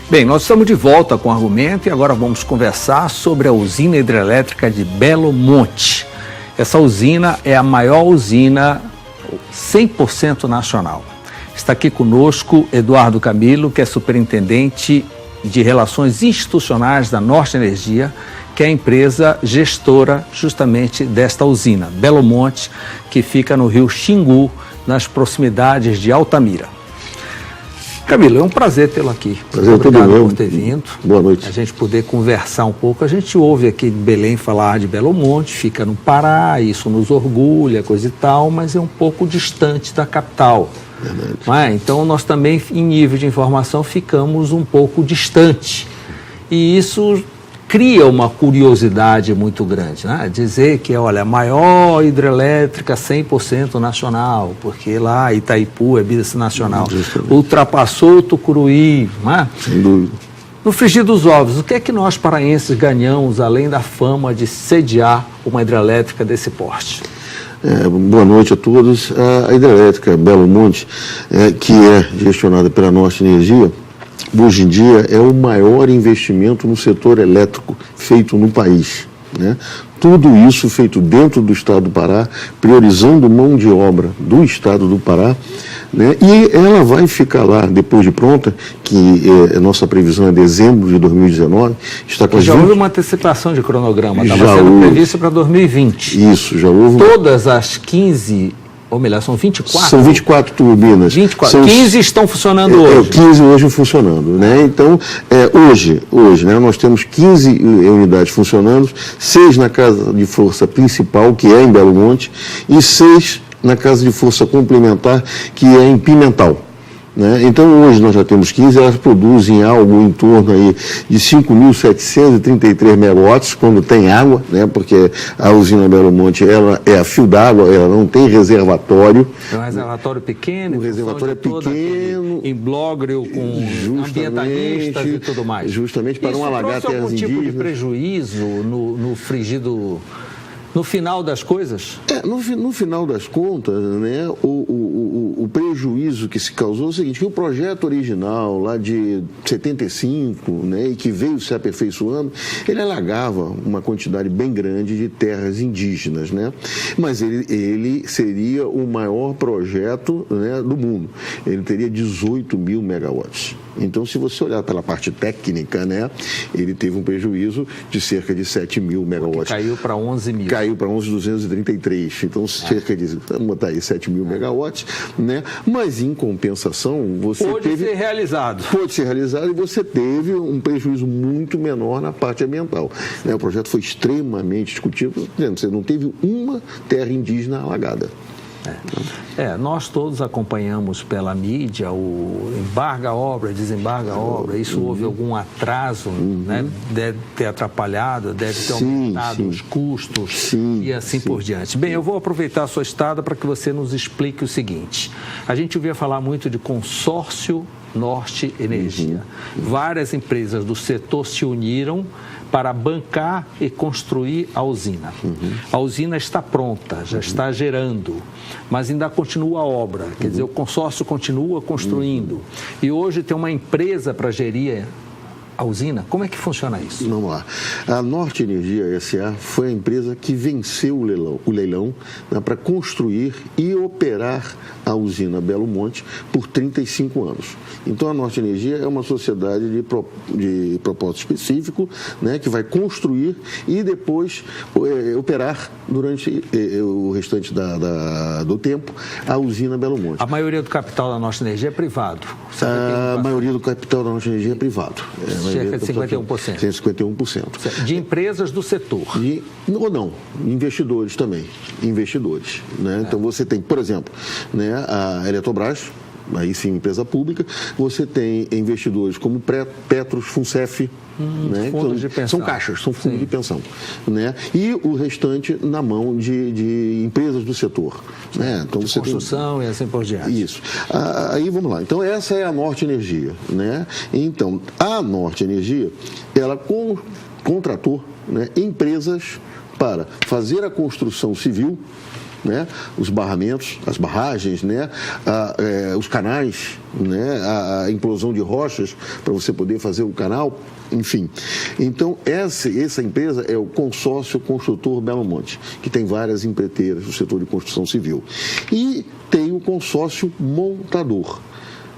Bem, nós estamos de volta com o argumento e agora vamos conversar sobre a usina hidrelétrica de Belo Monte. Essa usina é a maior usina 100% nacional. Está aqui conosco Eduardo Camilo, que é superintendente de Relações Institucionais da Norte Energia, que é a empresa gestora justamente desta usina, Belo Monte, que fica no rio Xingu, nas proximidades de Altamira. Camilo, é um prazer tê-lo aqui. Prazer Obrigado todo meu. por ter vindo. Boa noite. A gente poder conversar um pouco. A gente ouve aqui de Belém falar de Belo Monte, fica no Pará, isso nos orgulha, coisa e tal, mas é um pouco distante da capital. Verdade. Não é? Então, nós também, em nível de informação, ficamos um pouco distante. E isso cria uma curiosidade muito grande, né? Dizer que, olha, a maior hidrelétrica 100% nacional, porque lá Itaipu é binacional, ultrapassou o Tucuruí, não é? Sem dúvida. No frigir dos ovos, o que é que nós paraenses ganhamos, além da fama de sediar uma hidrelétrica desse porte? Boa noite a todos. A hidrelétrica Belo Monte, que é gestionada pela Norte Energia, hoje em dia é o maior investimento no setor elétrico feito no país, né? Tudo isso feito dentro do estado do Pará, priorizando mão de obra do estado do Pará, né? E ela vai ficar lá, depois de pronta, que a nossa previsão é dezembro de 2019, está com Já houve uma antecipação de cronograma, estava sendo previsto para 2020. Isso, já houve. Todas as 15, ou melhor, são 24? São 24 turbinas. 24. 15 estão funcionando hoje. 15 hoje funcionando, né? Então, hoje, né, nós temos 15 unidades funcionando, 6 na casa de força principal, que é em Belo Monte, e 6 na casa de força complementar, que é em Pimental. Né? Então, hoje nós já temos 15, elas produzem algo em torno aí de 5.733 megawatts, quando tem água, né? Porque a usina Belo Monte ela é a fio d'água, ela não tem reservatório. É um reservatório pequeno, o reservatório é pequeno, imbróglio com ambientalistas e tudo mais. Justamente para não alagar terras indígenas. Isso trouxe algum tipo de prejuízo no frigido? No final das coisas? No final das contas, né, o prejuízo que se causou é o seguinte, que o projeto original, lá de 75, né, e que veio se aperfeiçoando, ele alagava uma quantidade bem grande de terras indígenas, né? Mas ele seria o maior projeto, né, do mundo. Ele teria 18 mil megawatts. Então, se você olhar pela parte técnica, né, ele teve um prejuízo de cerca de 7 mil megawatts. Caiu para 11 mil. Caiu para 11.233. Então, cerca de, vamos botar aí, 7 mil megawatts, né? Mas, em compensação, você Pode ser realizado. Pode ser realizado e você teve um prejuízo muito menor na parte ambiental. Né? O projeto foi extremamente discutido, você não teve uma terra indígena alagada. Nós todos acompanhamos pela mídia o embarga a obra, desembarga a obra, isso houve algum atraso, né? Deve ter atrapalhado, deve ter aumentado os custos e assim por diante. Bem, eu vou aproveitar a sua estada para que você nos explique o seguinte. A gente ouvia falar muito de consórcio Norte Energia. Várias empresas do setor se uniram para bancar e construir a usina. A usina está pronta, já está gerando, mas ainda continua a obra, quer dizer, o consórcio continua construindo. E hoje tem uma empresa para gerir a usina. Como é que funciona isso? Vamos lá. A Norte Energia S.A. foi a empresa que venceu o leilão, né, para construir e operar a usina Belo Monte por 35 anos. Então, a Norte Energia é uma sociedade de propósito específico, né, que vai construir e depois operar durante o restante do tempo a usina Belo Monte. A maioria do capital da Norte Energia é privado? A maioria do capital da Norte Energia é privado. Cerca de 51%. 51%. De empresas do setor? Ou não, investidores também. Investidores. Né? Então, você tem, por exemplo, né, a Eletrobras, aí sim, empresa pública, você tem investidores como Petros, Funcef, né, fundos de pensão. São caixas, são fundos de pensão. Né? E o restante na mão de empresas do setor. Né? Então, de construção e assim por diante. Isso. Aí vamos lá. Então, essa é a Norte Energia. Né? Então, a Norte Energia, ela contratou, né, empresas para fazer a construção civil né? Os barramentos, as barragens, né? Os canais, né? A implosão de rochas para você poder fazer o canal, enfim. Então, essa empresa é o Consórcio Construtor Belo Monte, que tem várias empreiteiras no setor de construção civil. E tem o Consórcio Montador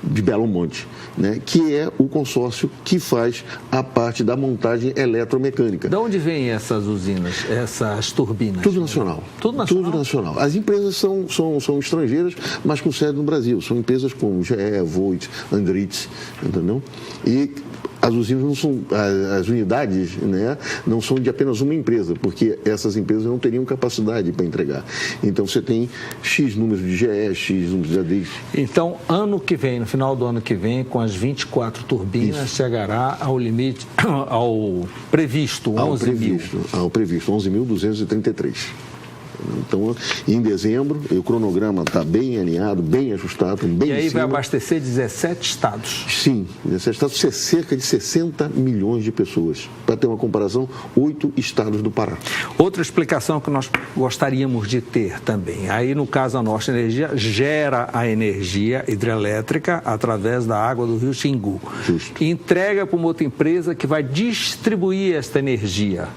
de Belo Monte, né, que é o consórcio que faz a parte da montagem eletromecânica. De onde vêm essas usinas, essas turbinas? Tudo nacional. Tudo nacional? Tudo nacional. As empresas são estrangeiras, mas com sede no Brasil. São empresas como GE, Voith, Andritz, entendeu? E as usinas não são, as unidades, né, não são de apenas uma empresa, porque essas empresas não teriam capacidade para entregar. Então você tem X número de GE, X número de ADIS. Então, ano que vem, no final do ano que vem, com as 24 turbinas, isso, chegará ao limite, ao previsto, 11.000. Ao previsto, 11.233. Então, em dezembro, o cronograma está bem alinhado, bem ajustado, bem. E aí vai abastecer 17 estados? Sim, 17 estados, cerca de 60 milhões de pessoas. Para ter uma comparação, 8 estados do Pará. Outra explicação que nós gostaríamos de ter também. Aí, no caso, a Norte Energia gera a energia hidrelétrica através da água do rio Xingu. Justo. E entrega para uma outra empresa que vai distribuir esta energia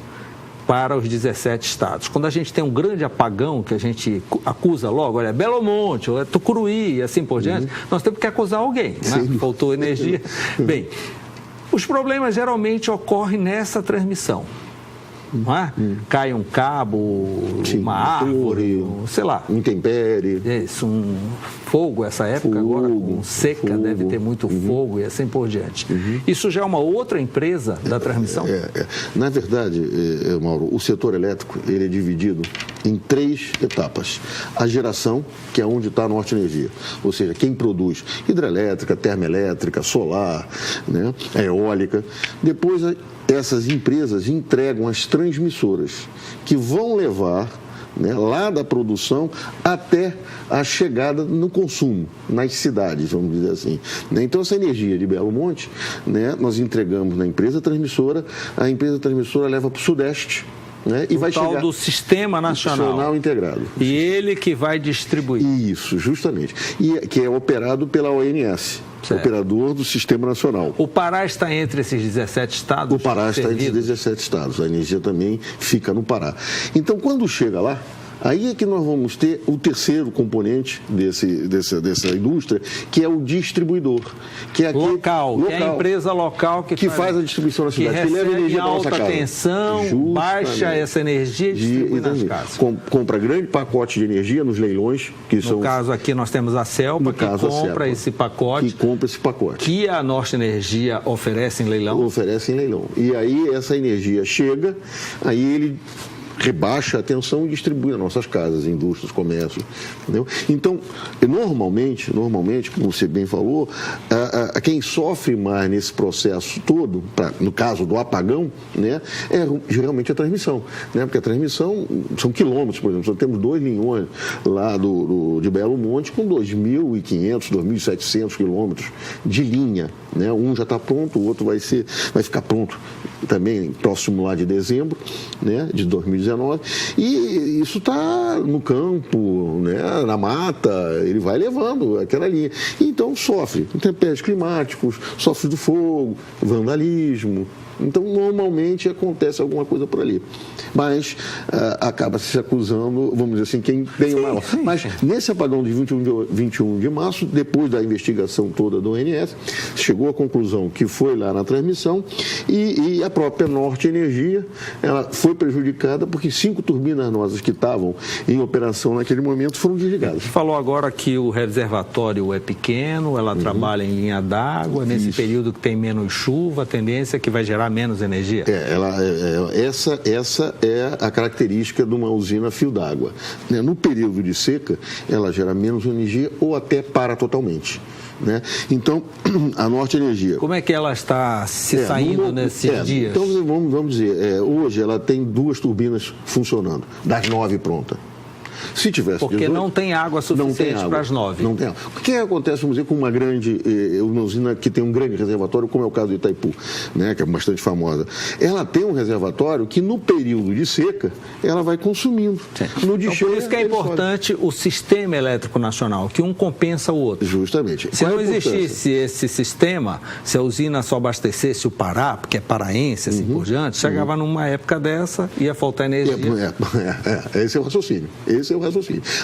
para os 17 estados. Quando a gente tem um grande apagão, que a gente acusa logo, olha, Belo Monte, ou é Tucuruí e assim por diante, nós temos que acusar alguém, né? Faltou energia. Bem, os problemas geralmente ocorrem nessa transmissão. Não é? Cai um cabo, sim, uma árvore, sei lá. Intempérie. Isso, um fogo, essa época agora, com seca, deve ter muito fogo e assim por diante. Isso já é uma outra empresa da transmissão? Na verdade, Mauro, o setor elétrico ele é dividido em 3 etapas. A geração, que é onde está a Norte Energia, ou seja, quem produz hidrelétrica, termoelétrica, solar, né, eólica. Depois, essas empresas entregam as transmissoras, que vão levar, né, lá da produção até a chegada no consumo, nas cidades, vamos dizer assim. Né? Então, essa energia de Belo Monte, né, nós entregamos na empresa transmissora, a empresa transmissora leva para o Sudeste, né, e vai chegar do Sistema Nacional Integrado. E ele que vai distribuir. Isso, justamente. E que é operado pela ONS. Certo. Operador do Sistema Nacional. O Pará está entre esses 17 estados? O Pará está entre esses 17 estados. A energia também fica no Pará. Então, quando chega lá, aí é que nós vamos ter o terceiro componente dessa indústria, que é o distribuidor. Que é local, que é a empresa local que faz a distribuição na cidade. Que leva energia para nossa casa. Alta tensão, baixa essa energia e distribui nas casas. Compra grande pacote de energia nos leilões. No caso aqui nós temos a Celpa, que compra esse pacote. Que compra esse pacote. Que a Norte Energia oferece em leilão. Oferece em leilão. E aí essa energia chega, aí ele rebaixa a tensão e distribui nas nossas casas, indústrias, comércio. Entendeu? Então, normalmente, como você bem falou, quem sofre mais nesse processo todo, no caso do apagão, né, é geralmente a transmissão. Né? Porque a transmissão são quilômetros, por exemplo. Nós temos 2 linhões lá de Belo Monte com 2.500, 2.700 quilômetros de linha. Né? Um já está pronto, o outro vai ficar pronto também próximo lá de dezembro, né, de 2019. E isso está no campo, né, na mata, ele vai levando aquela linha. Então sofre intempéries climáticos, sofre do fogo, vandalismo. Então, normalmente acontece alguma coisa por ali. Mas acaba se acusando, vamos dizer assim, quem tem o maior. Mas nesse apagão de 21 de março, depois da investigação toda do ONS, chegou à conclusão que foi lá na transmissão e a própria Norte Energia, ela foi prejudicada porque 5 turbinas nossas que estavam em operação naquele momento foram desligadas. Você falou agora que o reservatório é pequeno, ela trabalha em linha d'água, nesse período que tem menos chuva, a tendência é que vai gerar menos energia. Essa é a característica de uma usina a fio d'água. No período de seca, ela gera menos energia ou até para totalmente. Né? Então, a Norte Energia... Como é que ela está se saindo nesses dias? Então, vamos dizer, hoje ela tem 2 turbinas funcionando, das 9 prontas. Se tivesse porque 18, não tem água suficiente para as 9. Não tem água. O que acontece, vamos dizer, com uma usina que tem um grande reservatório, como é o caso do Itaipu, né, que é bastante famosa. Ela tem um reservatório que no período de seca, ela vai consumindo. No de então, cheia, por isso que é importante o sistema elétrico nacional, que um compensa o outro. Justamente. Se não existisse esse sistema, se a usina só abastecesse o Pará, porque é paraense, assim por diante, chegava numa época dessa, ia faltar energia. Esse é o raciocínio.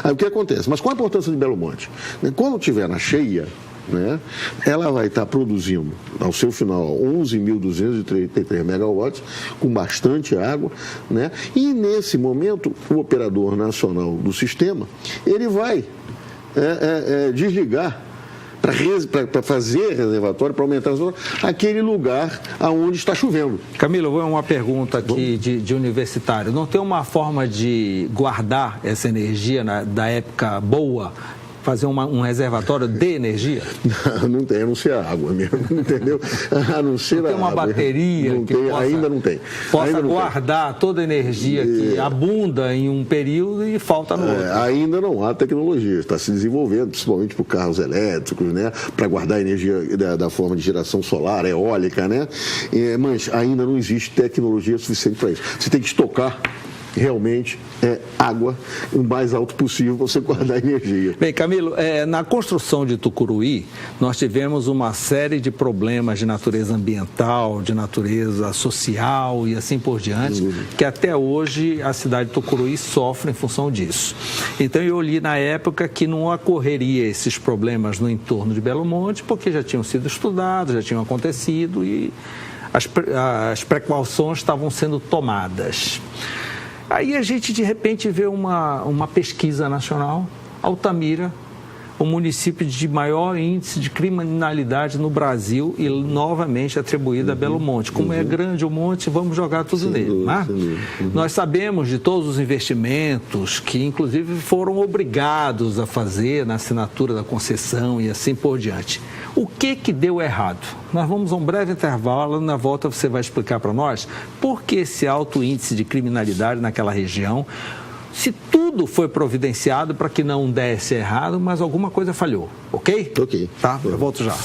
Aí o que acontece? Mas qual a importância de Belo Monte? Quando estiver na cheia, né, ela vai estar produzindo, ao seu final, 11.233 megawatts, com bastante água, né, e nesse momento, o operador nacional do sistema, ele vai desligar para fazer reservatório, para aumentar aquele lugar aonde está chovendo. Camilo, eu vou uma pergunta aqui de universitário. Não tem uma forma de guardar essa energia da época boa, fazer um reservatório de energia? Não tem, a não ser a água mesmo, entendeu? A não ser não tem uma água. Bateria não que tem, ainda não tem. Possa ainda não guardar toda a energia que abunda em um período e falta no outro. Ainda não há tecnologia, está se desenvolvendo, principalmente para carros elétricos, né? Para guardar energia da forma de geração solar, eólica, né? Mas ainda não existe tecnologia suficiente para isso. Você tem que estocar realmente água o mais alto possível para você guardar energia. Bem, Camilo, na construção de Tucuruí, nós tivemos uma série de problemas de natureza ambiental, de natureza social e assim por diante, que até hoje a cidade de Tucuruí sofre em função disso. Então eu li na época que não ocorreria esses problemas no entorno de Belo Monte, porque já tinham sido estudados, já tinham acontecido e as precauções estavam sendo tomadas. Aí a gente, de repente, vê uma pesquisa nacional, Altamira, o município de maior índice de criminalidade no Brasil e novamente atribuída a Belo Monte. Como é grande o monte, vamos jogar tudo nele. Né? Nós sabemos de todos os investimentos que, inclusive, foram obrigados a fazer na assinatura da concessão e assim por diante. O que deu errado? Nós vamos a um breve intervalo, na volta você vai explicar para nós por que esse alto índice de criminalidade naquela região, se tudo foi providenciado para que não desse errado, mas alguma coisa falhou, ok? Ok. Tá, eu volto já.